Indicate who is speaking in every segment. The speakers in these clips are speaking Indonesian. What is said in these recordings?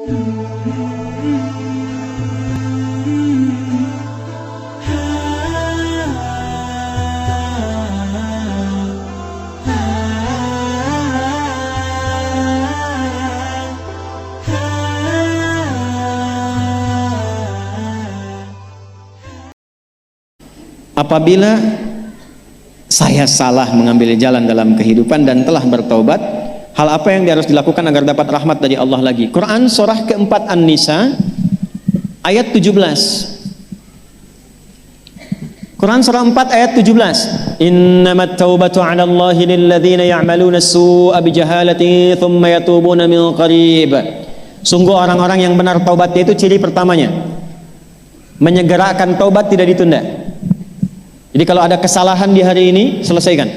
Speaker 1: Apabila saya salah mengambil jalan dalam kehidupan dan telah bertaubat, hal apa yang harus dilakukan agar dapat rahmat dari Allah lagi? Quran surah keempat An-Nisa ayat 17. Quran surah 4 ayat 17. Innamat taubatu 'ala Allahi lilladzina ya'maluna as-su'a bijahalati thumma yatubuna min qarib. Sungguh orang-orang yang benar taubatnya itu ciri pertamanya, menyegerakan taubat, tidak ditunda. Jadi kalau ada kesalahan di hari ini, selesaikan.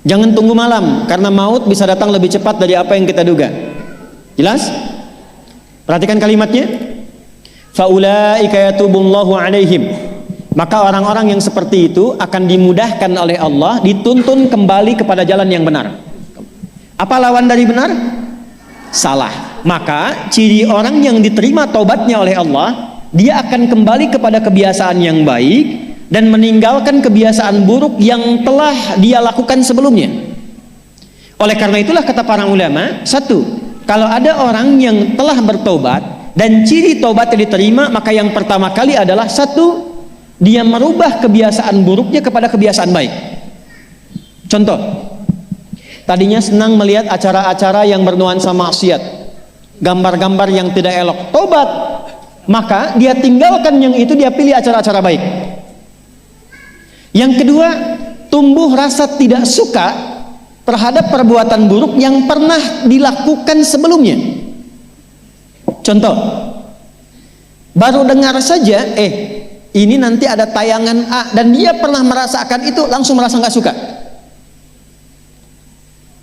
Speaker 1: Jangan tunggu malam, karena maut bisa datang lebih cepat dari apa yang kita duga. Jelas? Perhatikan kalimatnya. Faulaika yatubullahu alaihim. Maka orang-orang yang seperti itu akan dimudahkan oleh Allah, dituntun kembali kepada jalan yang benar. Apa lawan dari benar? Salah. Maka ciri orang yang diterima taubatnya oleh Allah, dia akan kembali kepada kebiasaan yang baik dan meninggalkan kebiasaan buruk yang telah dia lakukan sebelumnya. Oleh karena itulah kata para ulama, satu, kalau ada orang yang telah bertobat dan ciri taubatnya diterima, maka yang pertama kali adalah satu, dia merubah kebiasaan buruknya kepada kebiasaan baik. Contoh, tadinya senang melihat acara-acara yang bernuansa maksiat, gambar-gambar yang tidak elok, tobat, maka dia tinggalkan yang itu, dia pilih acara-acara baik. Yang kedua, tumbuh rasa tidak suka terhadap perbuatan buruk yang pernah dilakukan sebelumnya. Contoh, baru dengar saja, ini nanti ada tayangan A, dan dia pernah merasakan itu, langsung merasa nggak suka.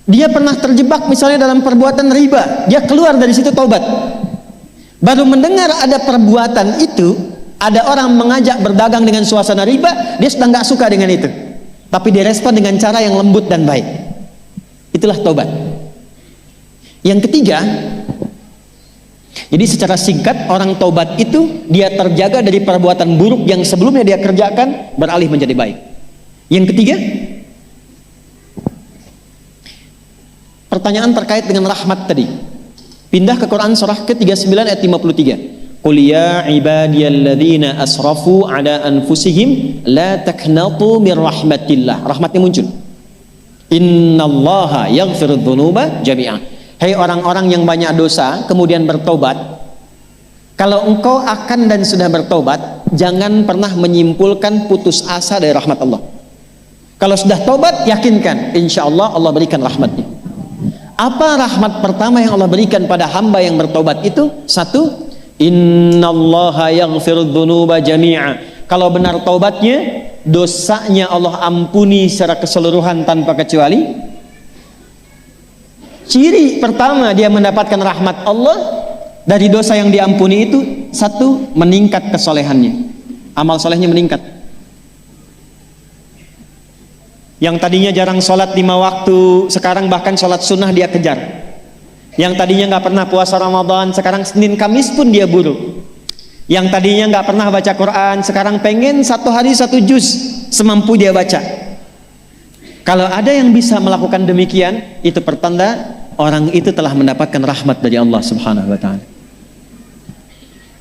Speaker 1: Dia pernah terjebak misalnya dalam perbuatan riba, dia keluar dari situ taubat. Baru mendengar ada perbuatan itu, ada orang mengajak berdagang dengan suasana riba, dia sudah nggak suka dengan itu, tapi direspon dengan cara yang lembut dan baik. Itulah taubat. Yang ketiga, jadi secara singkat, orang taubat itu dia terjaga dari perbuatan buruk yang sebelumnya dia kerjakan, beralih menjadi baik. Yang ketiga, pertanyaan terkait dengan rahmat tadi. Pindah ke Quran surah ke-39 ayat 53. Qul ya ibadiyalladzina asrafu ala anfusihim la taknatu min rahmatillah. Rahmatnya muncul. Innallaha yaghfirudz dzunuba jami'an. Hai orang-orang yang banyak dosa kemudian bertobat, kalau engkau akan dan sudah bertobat, jangan pernah menyimpulkan putus asa dari rahmat Allah. Kalau sudah tobat, yakinkan insyaallah Allah berikan rahmatnya. Apa rahmat pertama yang Allah berikan pada hamba yang bertobat itu? Satu, innallaha yaghfirudz dzunuba jami'a. Kalau benar taubatnya, dosanya Allah ampuni secara keseluruhan tanpa kecuali. Ciri pertama dia mendapatkan rahmat Allah dari dosa yang diampuni itu, satu, meningkat kesolehannya, amal solehnya meningkat. Yang tadinya jarang sholat 5 waktu, sekarang bahkan sholat sunnah dia kejar. Yang tadinya nggak pernah puasa Ramadan, sekarang Senin Kamis pun dia buru. Yang tadinya nggak pernah baca Quran, sekarang pengen 1 hari 1 juz, semampu dia baca. Kalau ada yang bisa melakukan demikian, itu pertanda orang itu telah mendapatkan rahmat dari Allah Subhanahu wa Ta'ala.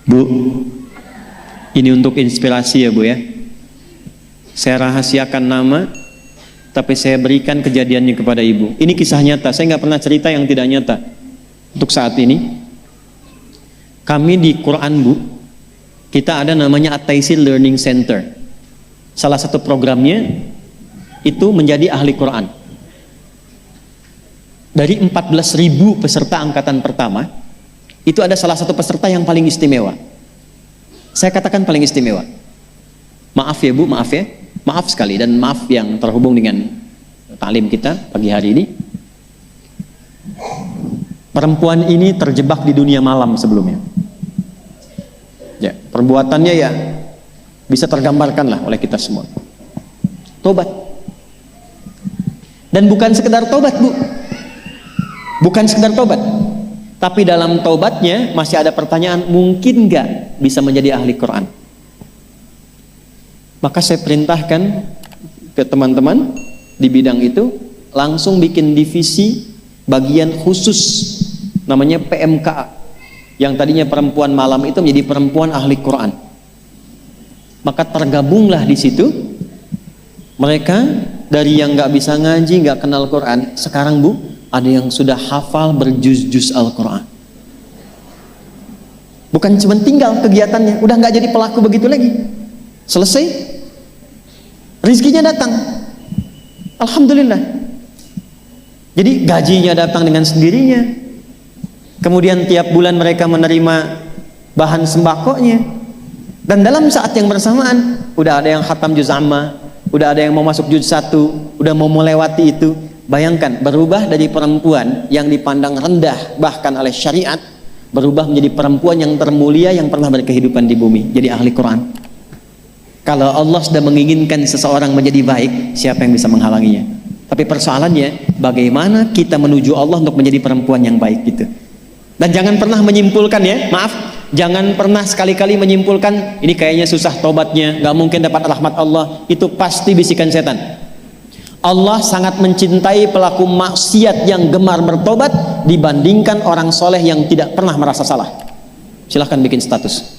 Speaker 1: Bu, ini untuk inspirasi ya Bu ya. Saya rahasiakan nama, tapi saya berikan kejadiannya kepada Ibu. Ini kisah nyata, saya nggak pernah cerita yang tidak nyata. Untuk saat ini, kami di Quran Bu, kita ada namanya At-Taisir Learning Center. Salah satu programnya itu menjadi ahli Quran. Dari 14.000 peserta angkatan pertama, itu ada salah satu peserta yang paling istimewa. Saya katakan paling istimewa. Maaf ya Bu, maaf ya. Maaf sekali, dan maaf yang terhubung dengan taklim kita pagi hari ini. Perempuan ini terjebak di dunia malam sebelumnya. Ya, perbuatannya ya bisa tergambarkan lah oleh kita semua. Tobat. Dan bukan sekedar tobat Bu. Bukan sekedar tobat. Tapi dalam taubatnya masih ada pertanyaan, mungkin nggak bisa menjadi ahli Quran? Maka saya perintahkan ke teman-teman di bidang itu langsung bikin divisi bagian khusus namanya PMKA, yang tadinya perempuan malam itu menjadi perempuan ahli Quran. Maka tergabunglah di situ mereka dari yang nggak bisa ngaji, nggak kenal Quran, sekarang Bu ada yang sudah hafal berjuz-juz Al-Quran. Bukan cuma tinggal kegiatannya, udah nggak jadi pelaku begitu lagi. Selesai, rizkinya datang. Alhamdulillah. Jadi gajinya datang dengan sendirinya. Kemudian tiap bulan mereka menerima bahan sembakonya. Dan dalam saat yang bersamaan, udah ada yang khatam juz amma, udah ada yang mau masuk juz 1, udah mau melewati itu. Bayangkan, berubah dari perempuan yang dipandang rendah bahkan oleh syariat, berubah menjadi perempuan yang termulia yang pernah berkehidupan di bumi, jadi ahli Quran. Kalau Allah sudah menginginkan seseorang menjadi baik, siapa yang bisa menghalanginya? Tapi persoalannya, bagaimana kita menuju Allah untuk menjadi perempuan yang baik gitu. Dan jangan pernah menyimpulkan ya, maaf, jangan pernah sekali-kali menyimpulkan ini kayaknya susah tobatnya, gak mungkin dapat rahmat Allah. Itu pasti bisikan setan. Allah sangat mencintai pelaku maksiat yang gemar bertobat dibandingkan orang soleh yang tidak pernah merasa salah. Silahkan bikin status.